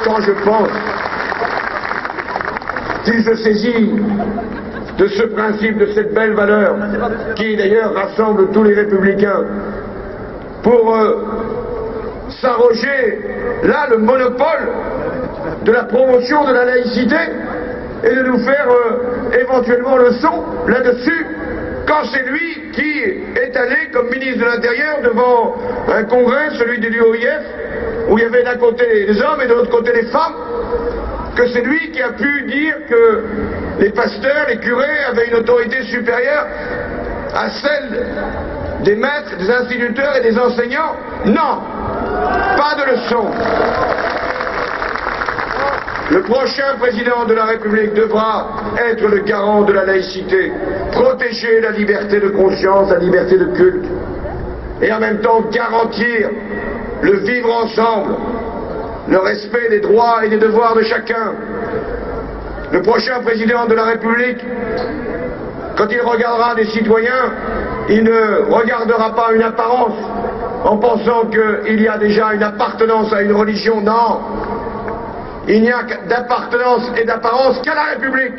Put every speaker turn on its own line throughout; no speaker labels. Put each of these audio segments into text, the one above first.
quand je pense qu'il se saisit de ce principe, de cette belle valeur, qui d'ailleurs rassemble tous les républicains, pour s'arroger là le monopole de la promotion de la laïcité et de nous faire éventuellement leçon là-dessus, quand c'est lui qui est allé comme ministre de l'Intérieur devant un congrès, celui de l'UOIF, où il y avait d'un côté les hommes et de l'autre côté les femmes, que c'est lui qui a pu dire que les pasteurs, les curés avaient une autorité supérieure à celle des maîtres, des instituteurs et des enseignants. Non, pas de leçon. Le prochain président de la République devra être le garant de la laïcité, protéger la liberté de conscience, la liberté de culte, et en même temps garantir le vivre ensemble, le respect des droits et des devoirs de chacun. Le prochain président de la République, quand il regardera des citoyens, il ne regardera pas une apparence en pensant qu'il y a déjà une appartenance à une religion. Non, il n'y a d'appartenance et d'apparence qu'à la République.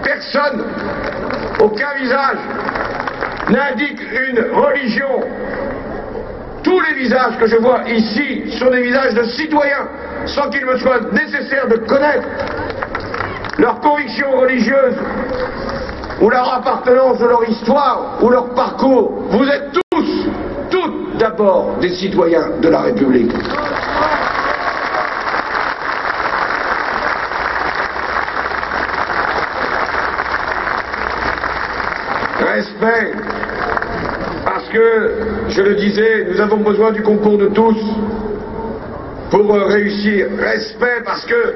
Personne, aucun visage n'indique une religion. Tous les visages que je vois ici sont des visages de citoyens, sans qu'il me soit nécessaire de connaître leurs convictions religieuses, ou leur appartenance, ou leur histoire, ou leur parcours. Vous êtes tous, toutes d'abord des citoyens de la République. Respect, parce que, je le disais, nous avons besoin du concours de tous pour réussir. Respect, parce que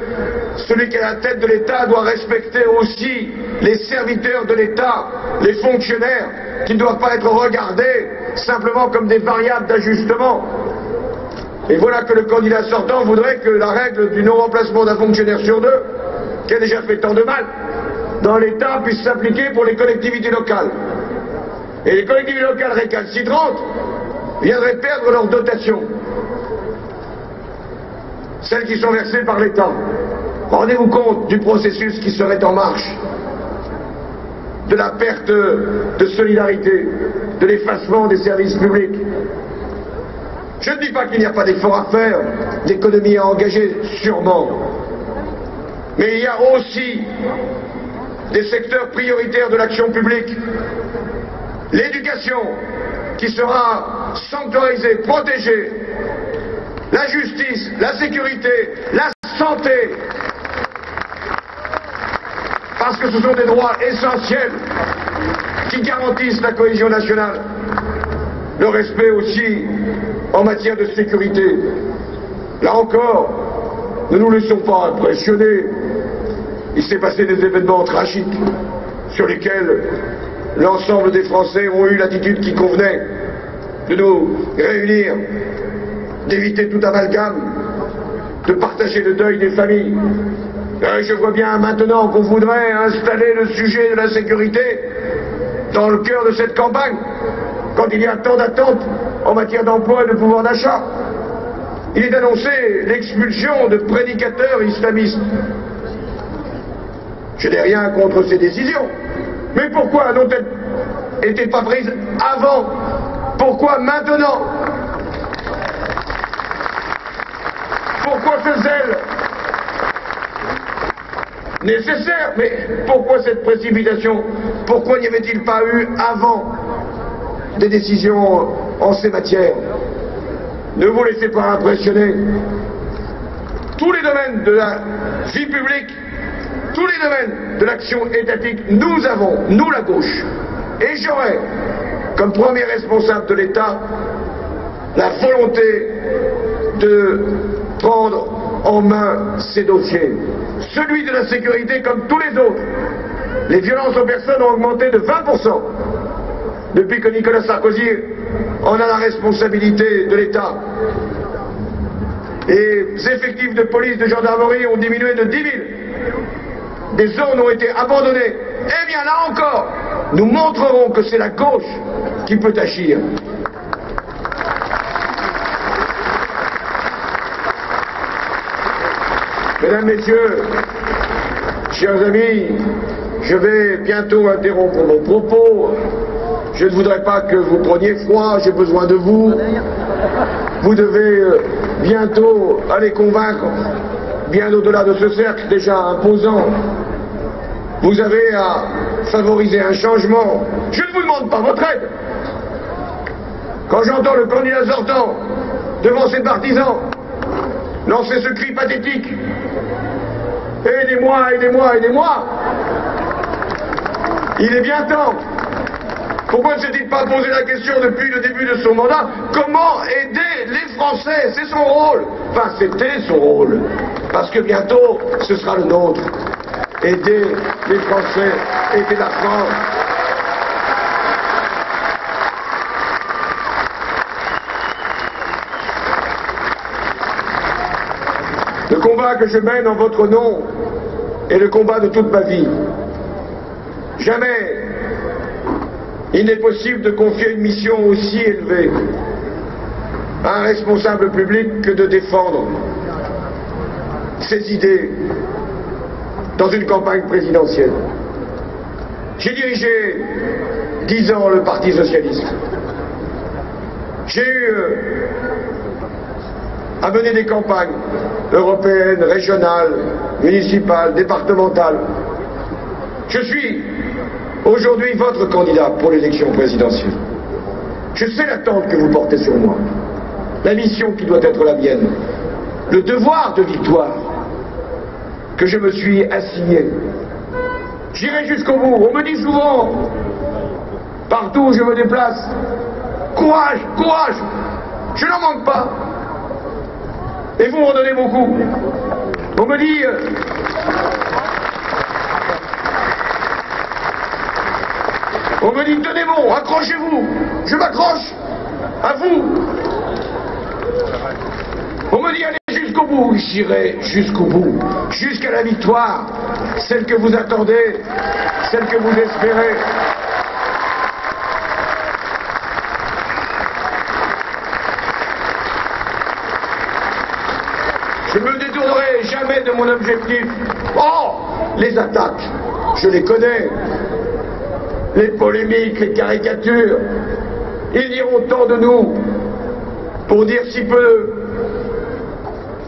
celui qui est à la tête de l'État doit respecter aussi les serviteurs de l'État, les fonctionnaires, qui ne doivent pas être regardés simplement comme des variables d'ajustement. Et voilà que le candidat sortant voudrait que la règle du non-remplacement d'un fonctionnaire sur deux, qui a déjà fait tant de mal dans l'État, puisse s'appliquer pour les collectivités locales. Et les collectivités locales récalcitrantes viendraient perdre leur dotation, celles qui sont versées par l'État. Rendez-vous compte du processus qui serait en marche, de la perte de solidarité, de l'effacement des services publics. Je ne dis pas qu'il n'y a pas d'efforts à faire, d'économies à engager, sûrement. Mais il y a aussi des secteurs prioritaires de l'action publique. L'éducation, qui sera sanctuarisée, protégée. La justice, la sécurité, la santé. Parce que ce sont des droits essentiels qui garantissent la cohésion nationale. Le respect aussi en matière de sécurité. Là encore, ne nous laissons pas impressionner. Il s'est passé des événements tragiques sur lesquels l'ensemble des Français ont eu l'attitude qui convenait de nous réunir, d'éviter tout amalgame, de partager le deuil des familles. Je vois bien maintenant qu'on voudrait installer le sujet de la sécurité dans le cœur de cette campagne, quand il y a tant d'attentes en matière d'emploi et de pouvoir d'achat. Il est annoncé l'expulsion de prédicateurs islamistes. Je n'ai rien contre ces décisions. Mais pourquoi n'ont-elles été pas prises avant? Pourquoi maintenant? Pourquoi ce zèle nécessaire? Mais pourquoi cette précipitation? Pourquoi n'y avait-il pas eu avant des décisions en ces matières? Ne vous laissez pas impressionner. Tous les domaines de la vie publique, tous les domaines de l'action étatique, nous avons, nous la gauche, et j'aurai, comme premier responsable de l'État, la volonté de prendre en main ces dossiers. Celui de la sécurité comme tous les autres. Les violences aux personnes ont augmenté de 20% depuis que Nicolas Sarkozy en a la responsabilité de l'État. Les effectifs de police, de gendarmerie ont diminué de 10 000. Des zones ont été abandonnées. Eh bien là encore, nous montrerons que c'est la gauche qui peut agir. Mesdames, Messieurs, chers amis, je vais bientôt interrompre mon propos. Je ne voudrais pas que vous preniez froid, j'ai besoin de vous. Vous devez bientôt aller convaincre, bien au-delà de ce cercle déjà imposant. Vous avez à favoriser un changement. Je ne vous demande pas votre aide. Quand j'entends le candidat sortant devant ses partisans lancer ce cri pathétique, aidez-moi, aidez-moi, aidez-moi, il est bien temps. Pourquoi ne s'est-il pas posé la question depuis le début de son mandat? Comment aider les Français? C'est son rôle. Enfin, c'était son rôle. Parce que bientôt, ce sera le nôtre. Aider les Français, aider la France. Le combat que je mène en votre nom est le combat de toute ma vie. Jamais il n'est possible de confier une mission aussi élevée à un responsable public que de défendre ses idées dans une campagne présidentielle. J'ai dirigé 10 ans le Parti socialiste. J'ai eu à mener des campagnes européennes, régionales, municipales, départementales. Je suis aujourd'hui votre candidat pour l'élection présidentielle. Je sais l'attente que vous portez sur moi, la mission qui doit être la mienne, le devoir de victoire que je me suis assigné. J'irai jusqu'au bout. On me dit souvent, partout où je me déplace, courage, courage. Je n'en manque pas. Et vous m'en donnez beaucoup. On me dit, tenez bon, accrochez-vous. Je m'accroche à vous. On me dit, allez jusqu'au bout. J'irai jusqu'au bout. Jusqu'à la victoire. Celle que vous attendez. Celle que vous espérez. Je ne me détournerai jamais de mon objectif. Oh, les attaques, je les connais. Les polémiques, les caricatures. Ils diront tant de nous pour dire si peu.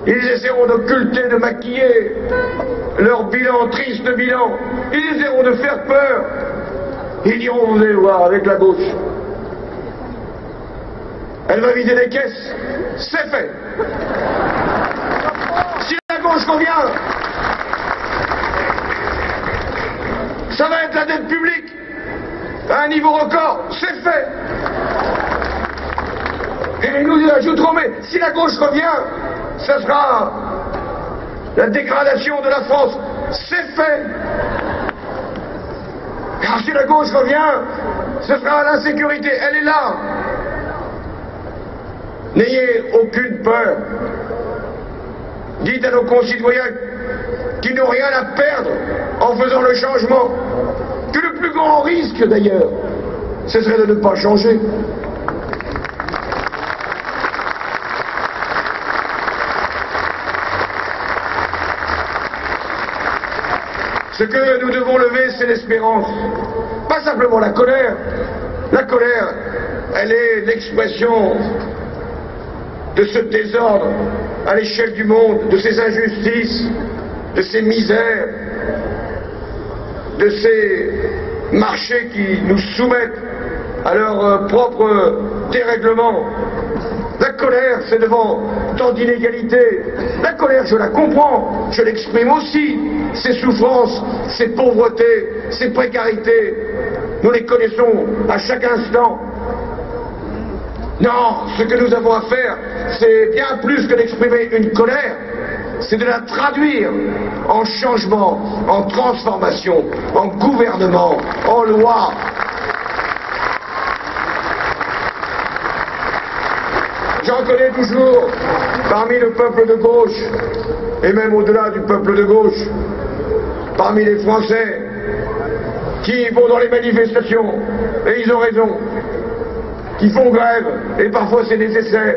Ils essaieront d'occulter, de maquiller leur bilan, triste bilan. Ils essaieront de faire peur. Ils iront, vous allez voir, avec la gauche. Elle va vider les caisses. C'est fait. Si la gauche revient, ça va être la dette publique à un niveau record. C'est fait. Et nous ajouterons, mais si la gauche revient, ça sera la dégradation de la France. C'est fait. Car si la gauche revient, ce sera l'insécurité. Elle est là. N'ayez aucune peur. Dites à nos concitoyens qui n'ont rien à perdre en faisant le changement, que le plus grand risque d'ailleurs, ce serait de ne pas changer. Ce que nous devons lever, c'est l'espérance. Pas simplement la colère. La colère, elle est l'expression de ce désordre à l'échelle du monde, de ces injustices, de ces misères, de ces marchés qui nous soumettent à leur propre dérèglement. La colère, c'est devant tant d'inégalités. La colère, je la comprends, je l'exprime aussi. Ces souffrances, ces pauvretés, ces précarités, nous les connaissons à chaque instant. Non, ce que nous avons à faire, c'est bien plus que d'exprimer une colère, c'est de la traduire en changement, en transformation, en gouvernement, en loi. J'en connais toujours parmi le peuple de gauche, et même au-delà du peuple de gauche, parmi les Français, qui vont dans les manifestations, et ils ont raison, qui font grève, et parfois c'est nécessaire,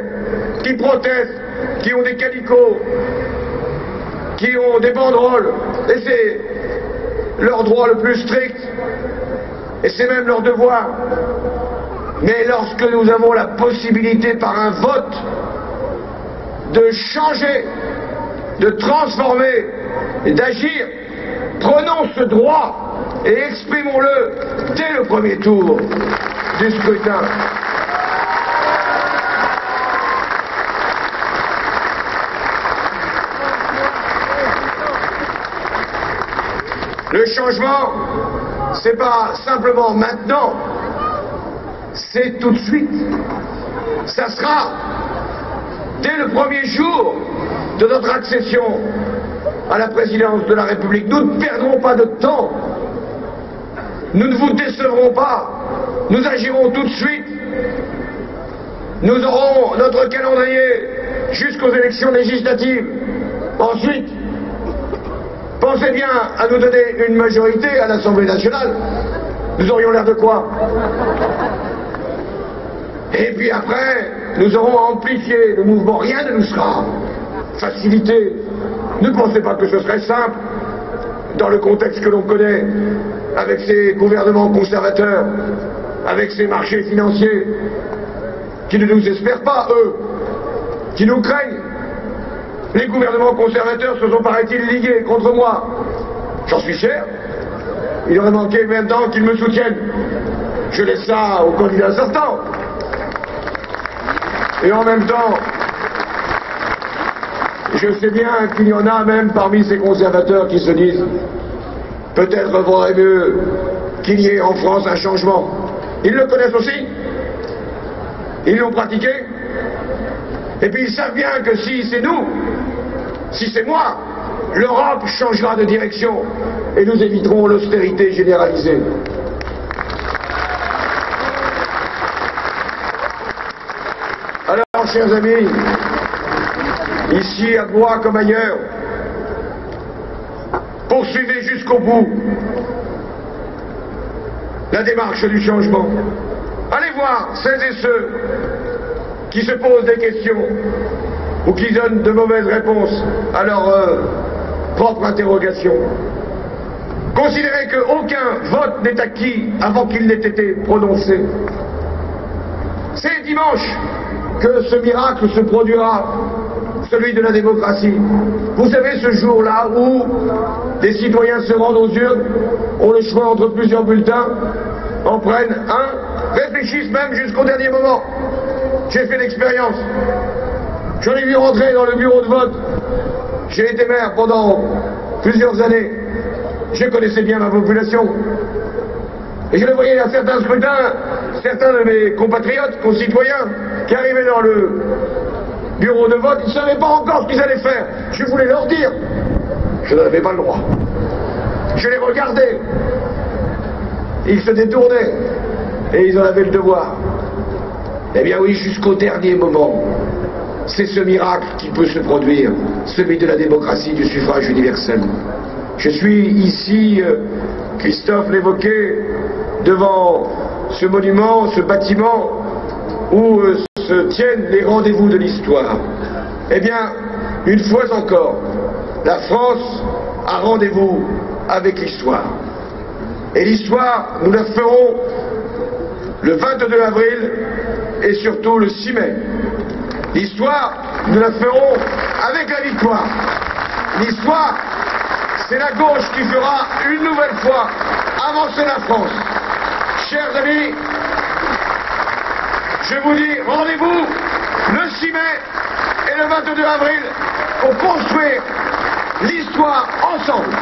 qui protestent, qui ont des calicots, qui ont des banderoles, et c'est leur droit le plus strict, et c'est même leur devoir. Mais lorsque nous avons la possibilité par un vote de changer, de transformer et d'agir, prenons ce droit et exprimons-le dès le premier tour du scrutin. Le changement, c'est pas simplement maintenant, c'est tout de suite. Ça sera dès le premier jour de notre accession à la présidence de la République. Nous ne perdrons pas de temps. Nous ne vous décevrons pas. Nous agirons tout de suite. Nous aurons notre calendrier jusqu'aux élections législatives. Ensuite, pensez bien à nous donner une majorité à l'Assemblée nationale. Nous aurions l'air de quoi? Et puis après, nous aurons amplifié le mouvement. Rien ne nous sera facilité. Ne pensez pas que ce serait simple dans le contexte que l'on connaît, avec ces gouvernements conservateurs, avec ces marchés financiers qui ne nous espèrent pas, eux, qui nous craignent. Les gouvernements conservateurs se sont, paraît-il, ligués contre moi. J'en suis fier. Il aurait manqué maintenant qu'ils me soutiennent. Je laisse ça aux candidats sortants. Et en même temps, je sais bien qu'il y en a même parmi ces conservateurs qui se disent peut-être vaudrait mieux qu'il y ait en France un changement. Ils le connaissent aussi. Ils l'ont pratiqué. Et puis ils savent bien que si c'est nous, si c'est moi, l'Europe changera de direction et nous éviterons l'austérité généralisée. Alors, chers amis, ici à Blois comme ailleurs, poursuivez jusqu'au bout la démarche du changement. Allez voir celles et ceux qui se posent des questions ou qui donnent de mauvaises réponses à leurs propres interrogations. Considérez qu'aucun vote n'est acquis avant qu'il n'ait été prononcé. C'est dimanche que ce miracle se produira, celui de la démocratie. Vous savez, ce jour-là où les citoyens se rendent aux urnes, ont le choix entre plusieurs bulletins, en prennent un, réfléchissent même jusqu'au dernier moment. J'ai fait l'expérience. J'en ai vu rentrer dans le bureau de vote. J'ai été maire pendant plusieurs années. Je connaissais bien ma population. Et je le voyais à certains scrutins, certains de mes compatriotes, concitoyens, qui arrivaient dans le bureau de vote, ils ne savaient pas encore ce qu'ils allaient faire. Je voulais leur dire. Je n'avais pas le droit. Je les regardais. Ils se détournaient. Et ils en avaient le devoir. Eh bien oui, jusqu'au dernier moment. C'est ce miracle qui peut se produire, celui de la démocratie, du suffrage universel. Je suis ici, Christophe l'évoquait, devant ce monument, ce bâtiment où se tiennent les rendez-vous de l'histoire. Eh bien, une fois encore, la France a rendez-vous avec l'histoire. Et l'histoire, nous la ferons le 22 avril et surtout le 6 mai. L'histoire, nous la ferons avec la victoire. L'histoire, c'est la gauche qui fera une nouvelle fois avancer la France. Chers amis, je vous dis rendez-vous le 6 mai et le 22 avril pour construire l'histoire ensemble.